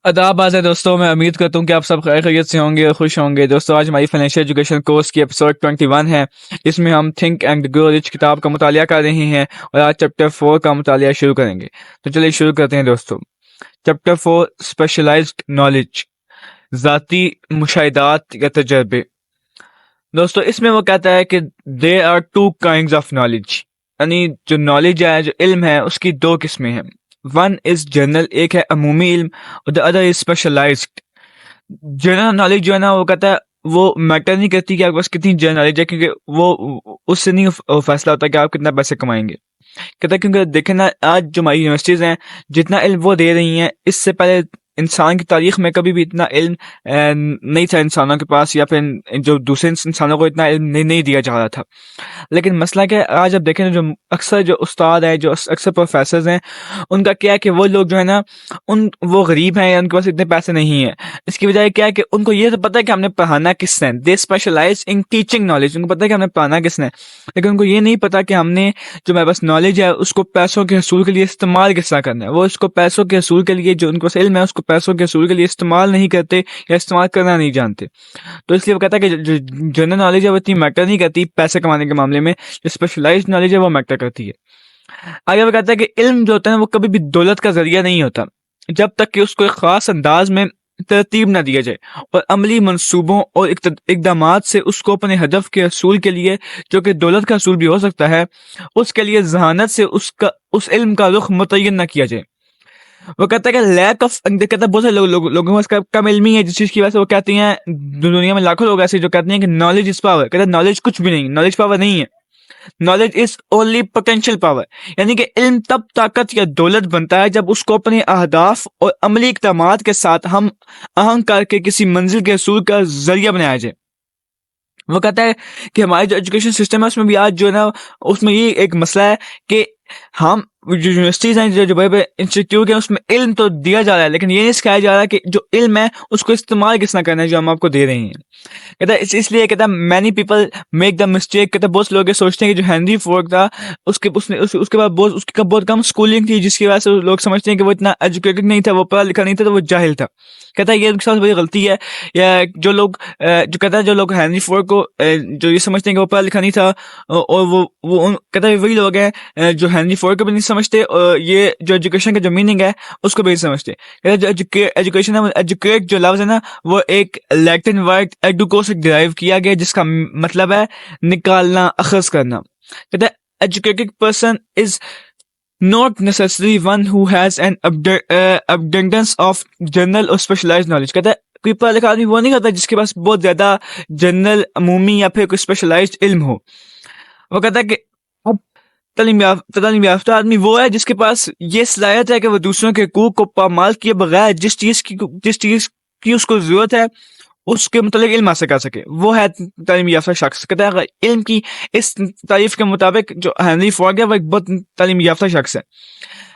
अदाबाद है दोस्तों। मैं उम्मीद करता हूँ कि आप सब खैरियत से होंगे और खुश होंगे। दोस्तों, आज हमारी फाइनेंशियल एजुकेशन कोर्स की एपिसोड 21 है। इसमें हम थिंक एंड ग्रो रिच किताब का मुतालिया कर रहे हैं और आज चैप्टर 4 का मुतालिया शुरू करेंगे। तो चलिए शुरू करते हैं दोस्तों। चैप्टर 4 स्पेशलाइज्ड नॉलेज, ज़ाती मुशाहिदात या तजर्बे। दोस्तों, इसमें वो कहता है कि there are two kinds of knowledge, यानी जो नॉलेज है, जो इल्म है, उसकी दो किस्में हैं। वन इज जनरल, एक है अमूमी इल्म, और the other is specialised. General knowledge जो है ना, वो कहता है वो मैटर नहीं करती कि आपके पास कितनी जनरल नॉलेज है, क्योंकि वो उससे नहीं फैसला होता कि आप कितना पैसे कमाएंगे। कहता है क्योंकि देखें ना, आज जो हमारी यूनिवर्सिटीज हैं, जितना इल्म वो दे रही हैं, इससे पहले इंसान की तारीख में कभी भी इतना इल्म नहीं था इंसानों के पास, या फिर जो दूसरे इंसानों को इतना इल्म नहीं दिया जा रहा था। लेकिन मसला क्या है, आज आप देखें जो अक्सर जो उस्ताद हैं, जो अक्सर प्रोफेसर्स हैं, उनका क्या है कि वो लोग जो है ना, वो गरीब हैं या उनके पास इतने पैसे नहीं है। इसकी वजह क्या है कि उनको ये तो पता है कि हमने पढ़ाना किसने, दे स्पेशलाइज इन टीचिंग नॉलेज। उनको पता है कि हमने पढ़ाना किसने, लेकिन उनको ये नहीं पता कि हमने जो हमारे पास नॉलेज है उसको पैसों के हसूल के लिए इस्तेमाल किस तरह करना है। वो इसको पैसों के हसूल के लिए, जो उनको इल्म है, उसको पैसों के हसूल के लिए इस्तेमाल नहीं करते या इस्तेमाल करना नहीं जानते। तो इसलिए वो कहता है कि जो जनरल नॉलेज है वो इतनी मैटर नहीं करती पैसे कमाने के मामले में, जो स्पेशलाइज्ड नॉलेज है वो मैटर करती है। आगे वो कहता है कि इल्म जो होता है ना, वो कभी भी दौलत का जरिया नहीं होता, जब तक कि उसको एक खास अंदाज में तरतीब ना दिया जाए और अमली मंसूबों और इकदामात से उसको अपने हदफ के हसूल के लिए, जो कि दौलत का हसूल भी हो सकता है, उसके लिए जहानत से उस इल्म का रुख मुतय्यन ना किया जाए। वो कहता है कि लैक ऑफ, कहता है बहुत सारे लोगों को इसका कम इल्मी है, जिस चीज की वजह से वो कहती हैं, दुनिया में लाखों लोग ऐसे जो कहते हैं कि नॉलेज इज पावर। कहता है नॉलेज कुछ भी नहीं, नॉलेज पावर नहीं है। Knowledge is only potential power, यानी कि इल्म तब ताकत या दौलत बनता है जब उसको अपने अहदाफ और अमली इक़दामात के साथ हम आहंग करके किसी मंजिल के हसूल का जरिया बनाया जाए। वो कहता है कि हमारे जो एजुकेशन सिस्टम है उसमें भी आज जो है ना, उसमें ये एक मसला है कि हम जो यूनिवर्सिटीज हैं, जो बड़े बड़े इंस्टीट्यूट हैं, उसमें इल्म तो दिया जा रहा है, लेकिन ये नहीं सिखाया जा रहा कि जो इल्म है उसको इस्तेमाल किस तरह करना है, जो हम आपको दे रहे हैं। कहता है इसलिए कहता है many people make the mistake. कहता है बहुत से लोग ये सोचते हैं कि जो हेनरी फोर्ड था, उसके बाद बहुत कम स्कूलिंग थी, जिसकी वजह से लोग समझते हैं कि वो इतना एजुकेटेड नहीं था, वो पढ़ा लिखा नहीं था, तो वो जाहिल था। कहता है ये सबसे बड़ी गलती है। या जो कहता है जो लोग हेनरी फोर्ड को जो ये समझते हैं कि वो पढ़ा लिखा नहीं था, और कहता है वही लोग हैं जो हेनरी फोर्ड को भी नहीं समझते, और ये जो एजुकेशन का जो मीनिंग है उसको भी नहीं समझते। कहता है जो एजुकेशन है, एजुकेट जो लफ्ज है ना, वो एक लैटिन वर्ड एडुको से डिराइव किया गया, जिसका मतलब है निकालना, अखज़ करना। कहता है educated person is not necessarily one who has an abundance of general और specialized knowledge। कहता है कोई पढ़ा लिखा आदमी वो नहीं कहता जिसके पास बहुत ज्यादा जनरल, अमूमी या फिर कोई स्पेशलाइज्ड इल्म हो। वो कहता है कि अब तालीम याफ्ता आदमी वो है जिसके पास ये सलाहियत है कि वो दूसरों के हकूक को पामाल किए बगैर जिस चीज की उसको जरूरत है उसके मतलब इल्म हासिल कर सके, वो है तालीम याफ्ता शख्स। कहता है अगर इल्म की इस तारीफ के मुताबिक जो हेनरी फोर्ड है वो एक बहुत तालीम याफ्ता शख्स है।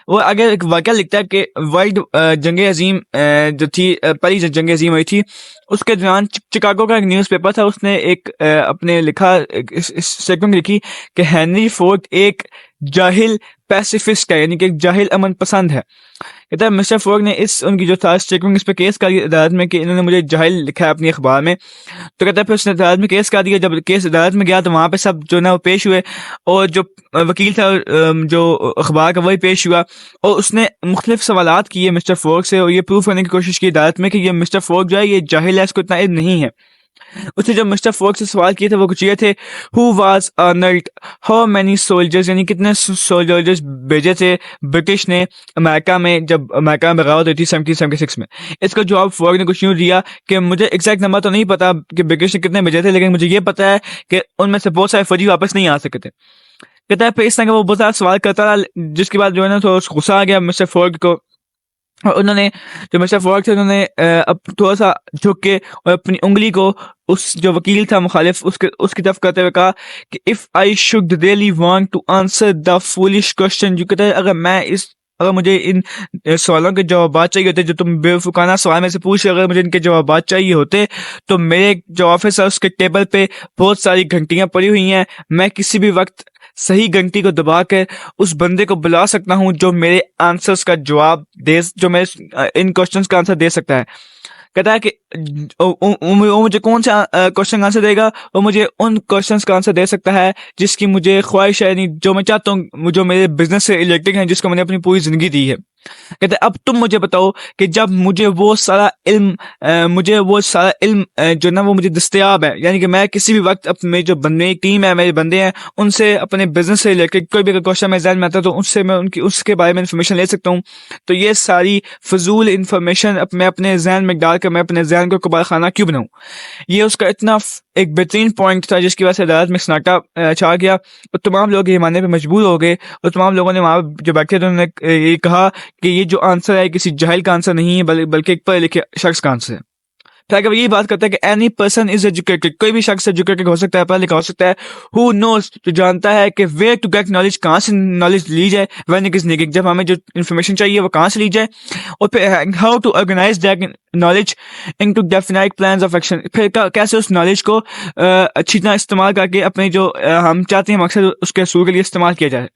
वो आगे एक वाक़या लिखता है कि वर्ल्ड जंग अजीम जो थी, पहली जंग अजीम हुई थी, उसके दौरान चिकागो का एक न्यूज़पेपर था, उसने एक अपने लिखा स्टेटमेंट लिखी कि हेनरी फोर्ड एक जाहिल पैसिफिस्ट है, यानी कि एक जाहिल अमन पसंद है। कहता है मिस्टर फोर्ड ने उनकी जो था स्टेटमेंट, इस पे केस कर दिया अदालत में कि इन्होंने मुझे जाहिल लिखा है अपनी अखबार में। तो कहता है फिर उसने अदालत में केस कर दिया। जब केस अदालत में गया तो वहां पे सब जो ना वो पेश हुए, और जो वकील था जो अखबार का वही पेश हुआ, और उसने मुख्तलिफ सवालात किए मिस्टर फोर्ड से, और ये प्रूव करने की कोशिश की अदालत में कि ये मिस्टर फोर्ड जो है ये जाहिल है, इसको इतना इल्म नहीं है। उसने जब मिस्टर फोर्ड से सवाल किए थे वो कुछ ये थे, who was Arnold, how many soldiers, यानी कितने सोल्जर्स भेजे थे ब्रिटिश ने अमेरिका में जब अमेरिका में बगावत हुई थी 1776 में। इसका जवाब फोर्ड ने कुछ यूं दिया कि मुझे एग्जैक्ट नंबर तो नहीं पता कि ब्रिटिश ने कितने भेजे थे, लेकिन मुझे ये पता है कि उनमें से बहुत सारे फौजी वापस नहीं आ सके थे। कहता है फिर इस तरह का वो बहुत सारा सवाल करता रहा, जिसके बाद जो है ना थोड़ा गुस्सा आ गया मिस्टर फोर्ड को, और उन्होंने जो मिस्टर फोर्ड थे उन्होंने अब थोड़ा सा झुक के और अपनी उंगली को उस जो वकील था मुखालिफ उसकी तरफ करते हुए कहा कि if I should really want to answer the foolish question, जो कहता है अगर मुझे इन सवालों के जवाब चाहिए होते, जो तुम बेवकूफाना सवाल में से पूछ, अगर मुझे इनके जवाब चाहिए होते तो मेरे जो ऑफिस है उसके टेबल पे बहुत सारी घंटियां पड़ी हुई हैं, मैं किसी भी वक्त सही घंटी को दबाकर उस बंदे को बुला सकता हूँ जो मेरे आंसर्स का जवाब दे, जो मेरे इन क्वेश्चंस का आंसर दे सकता है। कहता है कि वो मुझे कौन सा क्वेश्चन आंसर देगा, वो मुझे उन क्वेश्चंस का आंसर दे सकता है जिसकी मुझे ख्वाहिश है, नहीं जो मैं चाहता हूँ, जो मेरे बिजनेस से रिलेटेड है, जिसको मैंने अपनी पूरी जिंदगी दी है। कहते हैं अब तुम मुझे बताओ कि जब मुझे वो सारा इल्म जो ना वो मुझे दस्तयाब है, यानी कि मैं किसी भी वक्त अपने जो बंदे टीम है, मेरे बंदे हैं, उनसे अपने बिजनेस से रिलेटेड कोई भी अगर क्वेश्चन मेरे ज़हन में आता है तो उससे मैं उसके बारे में इंफॉर्मेशन ले सकता हूँ। तो ये सारी फजूल इंफॉर्मेशन मैं अपने जहन में डालकर मैं अपने जहन को कबाड़ खाना क्यों बनाऊँ। ये उसका इतना एक बेहतरीन पॉइंट था जिसकी वजह से अदालत में सन्नाटा छा गया और तमाम लोग ये मानने पे मजबूर हो गए और तमाम लोगों ने वहाँ जो बैठे थे उन्होंने ये कहा कि ये जो आंसर है किसी जाहिल का आंसर नहीं है बल्कि एक पढ़े लिखे शख्स का आंसर है। फिर आगे वो यही बात करता है कि एनी पर्सन इज एजुकेटेड, कोई भी शख्स एजुकेटेड हो सकता है, पढ़ा लिखा हो सकता है। हु नोज, जो जानता है कि वेयर टू गेट नॉलेज, कहाँ से नॉलेज ली जाए, व्हेन इट इज नीडेड, जब हमें जो इन्फॉर्मेशन चाहिए वो कहाँ से ली जाए, और फिर how to organise that knowledge into definite plans of action, फिर कैसे उस नॉलेज को अच्छी तरह इस्तेमाल करके अपने जो हम चाहते हैं मकसद उसके असूल के लिए इस्तेमाल किया जाए।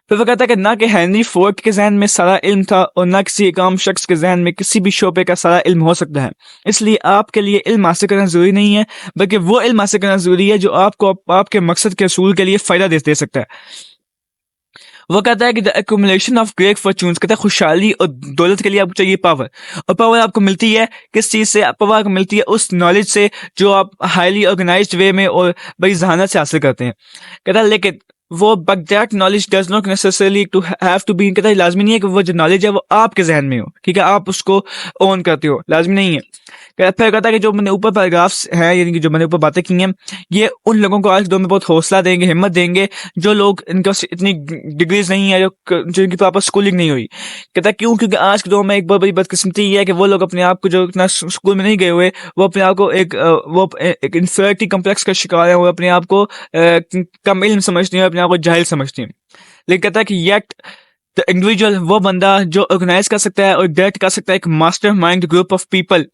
फिर वो कहता है कि ना कि हेनरी फोर्ड के जहन में सारा इल्म था और ना किसी एक आम शख्स के जहन में किसी भी शोबे का सारा इल्म हो सकता है। इसलिए आपके लिए इल्म हासिल करना जरूरी नहीं है, बल्कि वो इल्म हासिल करना जरूरी है जो आपको आपके मकसद के असूल के लिए फायदा दे सकता है। वो कहता है कि the accumulation of great fortunes, कहता है खुशहाली और दौलत के लिए आपको चाहिए पावर, और पावर आपको मिलती है किस चीज़ से? पावर आपको मिलती है उस नॉलेज से जो आप हाईली ऑर्गेनाइज्ड वे में और बड़ी जहानत से हासिल करते हैं। कहता है लेकिन वो but that knowledge does not necessarily to have to be, कहता है लाजमी नहीं है कि वो जो नॉलेज है वो आपके जहन में हो, ठीक है, आप उसको ओन करते हो, लाजमी नहीं है। फिर कहता है कि जो मैंने ऊपर पैराग्राफ्स हैं, यानी कि जो मैंने ऊपर बातें की हैं, ये उन लोगों को आज के दौर में बहुत हौसला देंगे, हिम्मत देंगे, जो लोग इनका इतनी डिग्रीज नहीं है, जो इनकी प्रॉपर स्कूलिंग नहीं हुई। कहता है क्यों? क्योंकि आज के दौर में एक बहुत बड़ी बदकिस्मती ये है कि वो लोग अपने आप को, जो इतना स्कूल में नहीं गए हुए, वो अपने आप को एक इंफीरियरिटी कम्प्लेक्स का शिकार है, वो अपने आप को कम इल्म समझते हैं, अपने आप को जाहिल समझते हैं। लेकिन कहता है कि येट द इंडिविजुअल, वो बंदा जो ऑर्गेनाइज कर सकता है और डायरेक्ट कर सकता है एक master mind group of people,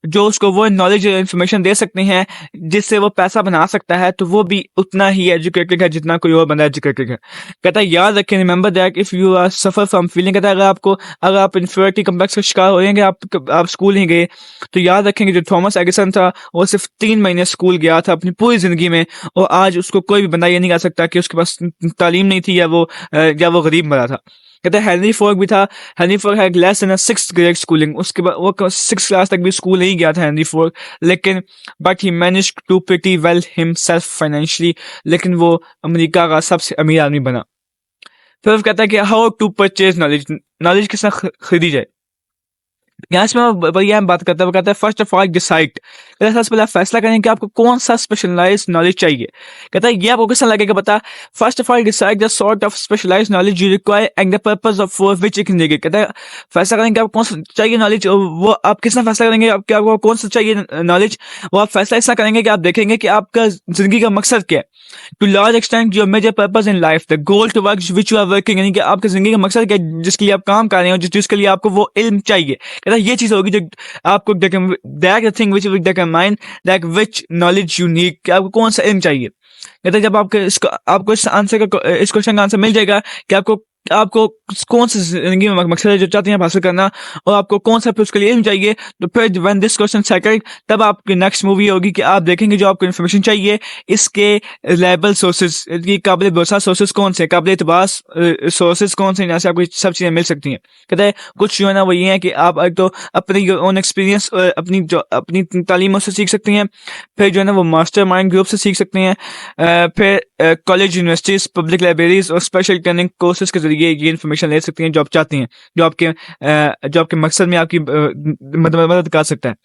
जो उसको वो नॉलेज और इन्फॉर्मेशन दे सकते हैं जिससे वो पैसा बना सकता है, तो वो भी उतना ही एजुकेटेड है जितना कोई और बंदा एजुकेटेड है। कहता है याद रखें, remember that if you are suffer from feeling, कहता है अगर आप इंफीरियरिटी कम्प्लेक्स का शिकार हो जाएंगे, आप स्कूल नहीं गए, तो याद रखेंगे जो थॉमस एडिसन था वो सिर्फ 3 महीने स्कूल गया था अपनी पूरी जिंदगी में, और आज उसको कोई भी बंदा ये नहीं कह सकता कि उसके पास तालीम नहीं थी या वो गरीब मरा था। कहते हैं हेनरी फोर्ड भी था, Henry Ford had less than 6th grade schooling, उसके बाद वो 6th क्लास तक भी स्कूल नहीं गया था हेनरी फोर्ड, लेकिन but he managed to pretty well himself financially, लेकिन वो अमेरिका का सबसे अमीर आदमी बना। फिर कहता है कि how to purchase knowledge, knowledge किस तरह खरीदी जाए। यहाँ से मैं बात करता है, वो कहता है फर्स्ट ऑफ ऑल डिसाइड, कहता है सबसे पहले फैसला करें कि आपको कौन सा स्पेशलाइज्ड नॉलेज चाहिए। कहता है ये आपको किस तरह लगेगा बता, first of all decide the sort of specialised knowledge you require and the purpose of for which it is needed. कहता है फैसला करें कि आपको कौन सा चाहिए नॉलेज, वो आप किस तरह फैसला करेंगे कि आपको कौन सा चाहिए नॉलेज, वो आप फैसला इस तरह करेंगे कि आप देखेंगे कि आपका जिंदगी का मकसद क्या है। To large extent your major purpose in life, the goal to work which you are working, यानी कि आपकी जिंदगी का मकसद क्या है जिसके लिए आप काम कर रहे हो, जिस चीज के लिए आपको वो इल्म चाहिए। कहता है ये चीज होगी जो आपको that thing which will determine that which knowledge you need, कि आपको कौन सा इल्म चाहिए। कहता है जब आपको इस आंसर का, इस क्वेश्चन का आंसर मिल जाएगा कि आपको कौन सा जिंदगी में मकसद है जो चाहते हैं हासिल करना, और आपको कौन सा उसके लिए इल्म चाहिए, तो फिर व्हेन दिस क्वेश्चन सेटल्ड, तब आपकी नेक्स्ट मूवी होगी कि आप देखेंगे जो आपको इन्फॉर्मेशन चाहिए इसके रिलायबल सोर्सेज, काबिल भरोसा सोर्सेज कौन से, काबिल एतबार सोर्सेज कौन से, यहाँ से आपको सब चीजें मिल सकती हैं। कहता है कुछ जो है ना वो ये है कि आप एक तो अपनी ओन एक्सपीरियंस, अपनी तालीमों से सीख सकते हैं, फिर जो है ना वो मास्टर माइंड ग्रुप से सीख सकते हैं, फिर कॉलेज, यूनिवर्सिटीज, पब्लिक लाइब्रेरीज और स्पेशल ट्रेनिंग कोर्सेज के जरिए ये इन्फॉर्मेशन ले सकती हैं जो आप चाहती हैं, जो आपके मकसद में आपकी मदद कर सकता है।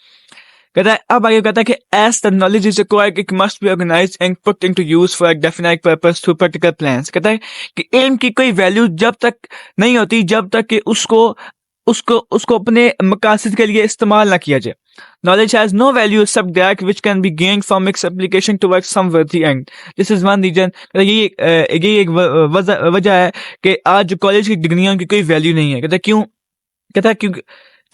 कहता है अब आगे कहता है कि as the knowledge is acquired it must be organised and put into use for a definite purpose through practical plans. कहता है कि इल्म की कोई वैल्यू जब तक नहीं होती जब तक कि उसको अपने मकासद के लिए इस्तेमाल ना किया जाए। Knowledge has no value except that which can be gained from its application towards some worthy end. This is one reason, यही एक वजह है कि आज जो कॉलेज की डिग्रियां की कोई वैल्यू नहीं है। कहता है क्यों? कहता है क्योंकि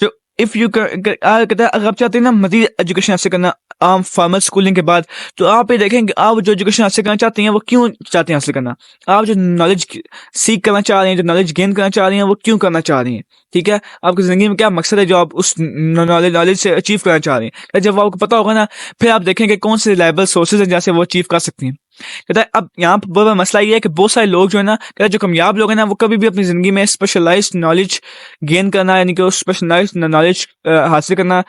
जो इफ़ यू कहता है अगर आप चाहते हैं ना मज़ीद एजुकेशन हासिल करना आम फॉर्मल स्कूलिंग के बाद, तो आप ये देखेंगे आप जो एजुकेशन हासिल करना चाहते हैं वो क्यों चाहते हैं हासिल करना, आप जो नॉलेज सीख करना चाह रहे हैं, जो नॉलेज गेन करना चाह रहे हैं वो क्यों करना चाह रहे हैं, ठीक है, आपकी ज़िंदगी में क्या मकसद है जो आप उस नॉलेज से अचीव करना चाह रहे हैं। जब आपको पता होगा ना, फिर आप देखेंगे कौन से रिलायबल सोर्सेज हैं जहाँ से वो अचीव कर सकती हैं। कहता है अब यहाँ पर बड़ा मसला ये है कि बहुत सारे लोग जो है ना, कहता है जो कामयाब लोग हैं ना, वो कभी भी अपनी ज़िंदगी में स्पेशलाइज्ड नॉलेज गेन करना, यानी कि वो स्पेशलाइज्ड नॉलेज हासिल करना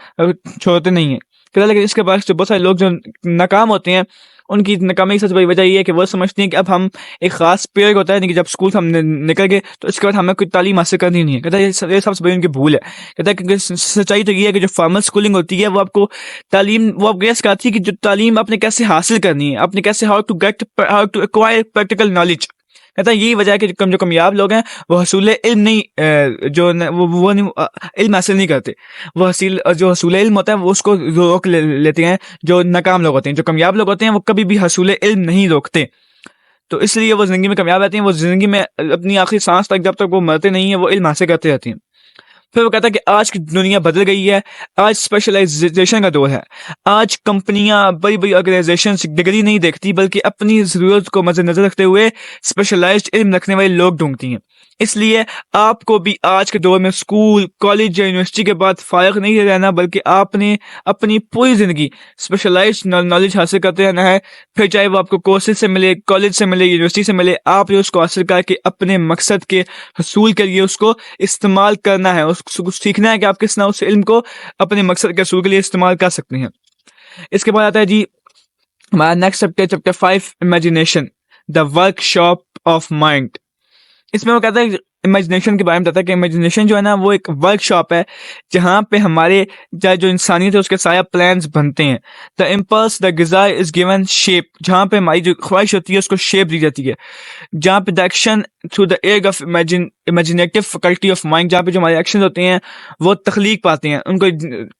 छोड़ते नहीं हैं। कहता है लेकिन इसके बाद जो बहुत सारे लोग जो नाकाम होते हैं, उनकी नाकामी की सबसे बड़ी वजह ये है कि वो समझते हैं कि अब हम एक ख़ास पीरियड होता है, यानी कि जब स्कूल से हम निकल गए तो इसके बाद हमें कोई तालीम हासिल करनी नहीं है। कहता है ये सबसे बड़ी उनकी भूल है। कहता है क्योंकि सच्चाई तो ये है कि जो फॉर्मल स्कूलिंग होती है वो आपको वो आपको ये सिखाती है कि जो तालीम आपने कैसे हासिल करनी है, आपने कैसे how to acquire practical knowledge. कहता है यही वजह है कि जो कामयाब लोग हैं वो हसूल इल्म नहीं वो नहीं इल्म हासिल नहीं करते, जो हसूल इल्म होता है वो उसको रोक लेते हैं। जो नाकाम लोग होते हैं, जो कामयाब लोग होते हैं, वो कभी भी हसूल इल्म नहीं रोकते, तो इसलिए वो ज़िंदगी में कामयाब रहती हैं। वो ज़िंदगी में अपनी आखिरी सांस तक जब तक वो मरते नहीं है वो इल्म हासिल करते रहती हैं। फिर वो कहता है कि आज की दुनिया बदल गई है, आज स्पेशलाइजेशन का दौर है। आज कंपनियां, बड़ी बड़ी ऑर्गेनाइजेशन डिग्री नहीं देखती बल्कि अपनी ज़रूरत को मद्देनजर रखते हुए स्पेशलाइज्ड इल्म रखने वाले लोग ढूंढती हैं। इसलिए आपको भी आज के दौर में स्कूल, कॉलेज या यूनिवर्सिटी के बाद फारिग नहीं रहना, बल्कि आपने अपनी पूरी ज़िंदगी स्पेशलाइज्ड नॉलेज हासिल करते रहना है। फिर चाहे वो आपको कोर्सेज से मिले, कॉलेज से मिले, यूनिवर्सिटी से मिले, आप उसको हासिल करके अपने मकसद के हसूल के लिए उसको इस्तेमाल करना है, उसको सीखना है कि आप किस तरह उस इल्म को अपने मकसद के हसूल के लिए इस्तेमाल कर सकते हैं। इसके बाद आता है जी हमारा next chapter, chapter 5, imagination, the workshop of mind. इसमें वो कहता है इमेजिनेशन के बारे में बताता है कि इमेजिनेशन जो है ना वो एक वर्कशॉप है जहाँ पे हमारे जो इंसानियत है उसके सारे प्लान्स बनते हैं। The impulse, the desire is given shape, जहाँ पे हमारी जो ख्वाहिश होती है उसको शेप दी जाती है। जहाँ पे the action through the egg of imaginative faculty of mind, जहाँ पे जो हमारे एक्शन होते हैं वो तख्लीक पाते हैं, उनको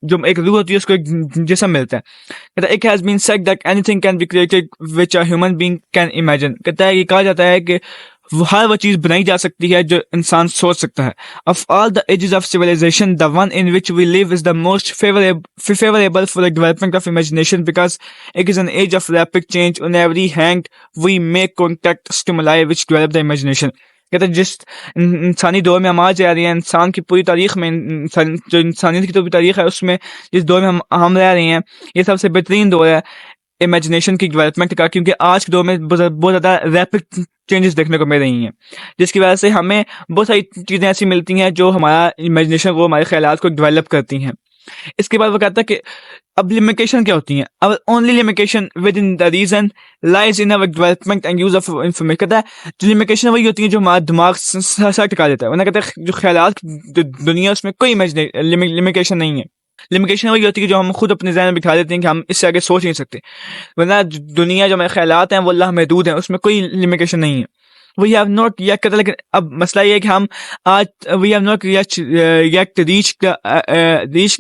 जो एक रूह होती है उसको एक जिस्म मिलता है। कहता है it has been said that anything can be created which a human being can imagine. कहता है ये कहा जाता है कि हर वो चीज़ बनाई जा सकती है जो इंसान सोच सकता है। Of all the ages of civilisation the one in which we live is the most favourable for the development of imagination because it is an age of rapid change on every hand we make contact stimuli which develop the imagination. कहते हैं जिस इंसानी दौर में हम आज जा रहे हैं, इंसान की पूरी तारीख में, जो इंसानियत की तो भी तारीख है उसमें जिस दौर में हम रह रहे हैं, ये सबसे बेहतरीन दौर है इमेजिनेशन की डेवलपमेंट का, क्योंकि आज के दौर में बहुत ज़्यादा रैपिड चेंजेस देखने को मिल रही हैं, जिसकी वजह से हमें बहुत सारी चीज़ें ऐसी मिलती हैं जो हमारा इमेजिनेशन को, हमारे ख्यालात को डेवलप करती हैं। इसके बाद वो कहता है कि अब लिमिटेशन क्या होती हैं। अब only limitation with in the reason lies in our development and use of information. कहता है जो लिमिटेशन वही होती है जो हमारा दिमाग से टिका देता है, वरना कहता है जो ख्यालात दुनिया उसमें कोई लिमिटेशन नहीं है। लिमिटेशन वही होती है जो हम खुद अपने ज़हन में बिठा देते हैं कि हम इससे आगे सोच नहीं सकते, वरना दुनिया जो हमारे ख्यालात हैं वो अल्लाह महदूद हैं, उसमें कोई लिमिटेशन नहीं है। वी हैव नॉट येट कहता है, लेकिन अब मसला ये है कि हम आज we have not yet reach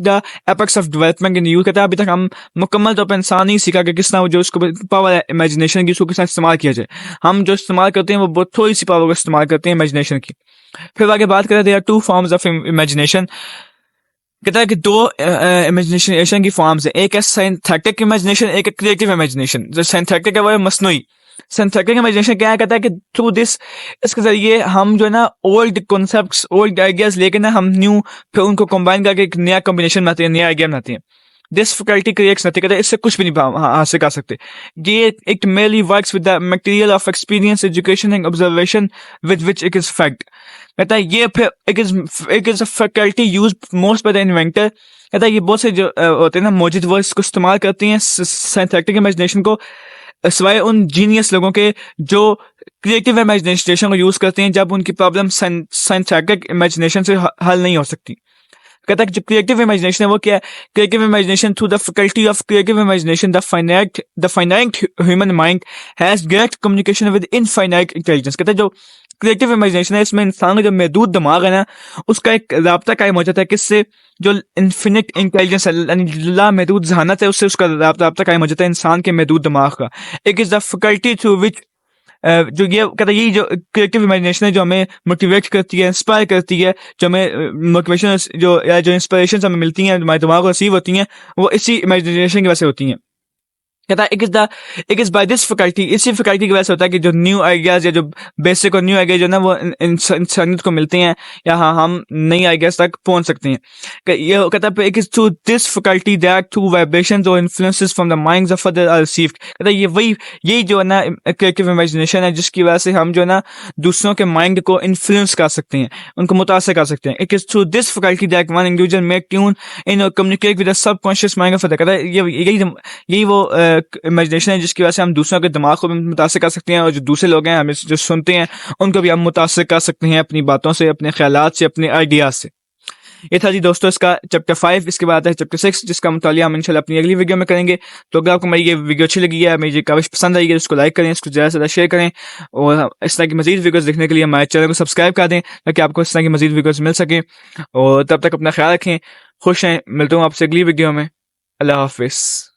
the apex of development in youth. कहता है अभी तक हम मुकम्मल तौर पर इंसान नहीं सीखा कि किस तरह जो उसको पावर है इमेजिनेशन की, उसको किस तरह इस्तेमाल किया जाए। हम जो इस्तेमाल करते हैं वो बहुत थोड़ी सी पावर का इस्तेमाल करते हैं इमेजिनेशन की। फिर आगे बात करें, there are two forms of imagination. कहता है कि दो इमेजिनेशन की फॉर्म्स है, एक है सिंथेटिक इमेजिनेशन, एक है क्रिएटिव इमेजिनेशन। जो सिंथेटिक है वो है मसनूई। सिंथेटिक इमेजिनेशन क्या है, कहता है कि थ्रू दिस, इसके जरिए हम जो है ना ओल्ड कॉन्सेप्ट्स, ओल्ड आइडियाज लेके ना हम न्यू फिर उनको कंबाइन करके एक नया कॉम्बिनेशन बनाते हैं, नया आइडिया बनाते हैं। दिस फैकल्टी क्रिएट्स नथिंग, कहता है इससे कुछ भी नहीं हासिल कर सकते। ये it merely works with the material of experience, education and observation with which it is fact. कहता है ये फिर it is a faculty used most by the inventor. कहता है ये बहुत से जो होते हैं ना मौजूद वर्ड्स को इस्तेमाल करती हैं सिंथेटिक इमेजिनेशन को, सिवाय उन जीनियस लोगों के जो क्रिएटिव इमेजिनेशन को यूज करते हैं जब उनकी प्रॉब्लम सिंथेटिक इमेजिनेशन से हल नहीं हो सकती। कहता है कि जो क्रिएटिव इमेजिनेशन है वो क्या है, creative imagination through the faculty of creative imagination the finite human mind has direct communication with infinite intelligence. कहता है जो क्रिएटिव इमेजिनेशन है इसमें इंसान का जो महदूद दिमाग है ना उसका एक राब्ता कायम हो जाता है किससे, जो इन्फिनिट इंटेलिजेंस है, यानी लामहदूद ज़हानत है, उससे उसका राब्ता कायम हो जाता है इंसान के महदूद दिमाग का। It is the faculty through which जो ये कहता है, यही जो क्रिएटिव इमेजिनेशन है जो हमें मोटिवेट करती है, इंस्पायर करती है, जो हमें मोटिवेशन जो इंस्पिरेशन हमें मिलती हैं, हमारे दिमाग को रिसीव होती हैं, वो इसी इमेजिनेशन की वजह से होती हैं। कहता है it is by this faculty, इसी फैकल्टी की वजह से होता है कि जो न्यू आइडियाज या जो बेसिक और न्यू आइडिया जो ना वो इंसानियत को मिलते हैं, या हाँ हम नई आइडियाज तक पहुंच सकते हैं। ये कहता है it is through this faculty that through vibrations और influences from the minds of other are received. कहता है यही जो है ना क्रिएटिव इमेजिनेशन है, जिसकी वजह से हम जो है ना दूसरों के माइंड को इन्फ्लुएंस कर सकते हैं, उनको मुतासर कर सकते हैं। It is through this faculty that one individual may tune in और communicate with the subconscious mind of other. कहता है यही वो इमेजिनेशन है जिसकी वजह से हम दूसरों के दिमाग को भी मुतासर कर सकते हैं, और जो दूसरे लोग हैं हमें जो सुनते हैं उनको भी हम मुतासर कर सकते हैं अपनी बातों से, अपने ख्यालात से, अपने आइडियाज से। ये था जी दोस्तों इसका चैप्टर 5। इसके बाद है चैप्टर 6 जिसका मुतालिया हम इंशाल्लाह अपनी अगली वीडियो में करेंगे। तो अगर आपको मेरी ये वीडियो अच्छी लगी है, मेरी काविश पसंद आई है, इसको लाइक करें, इसको ज़्यादा से ज़्यादा शेयर करें, और इस तरह की मजीद वीडियोज़ देखने के लिए हमारे चैनल को सब्सक्राइब कर दें ताकि आपको इस तरह की मजीद वीडियोज़ मिल सकें। और तब तक अपना ख्याल रखें, खुश हैं, मिलता हूँ आपसे अगली वीडियो में। अल्लाह हाफिज़।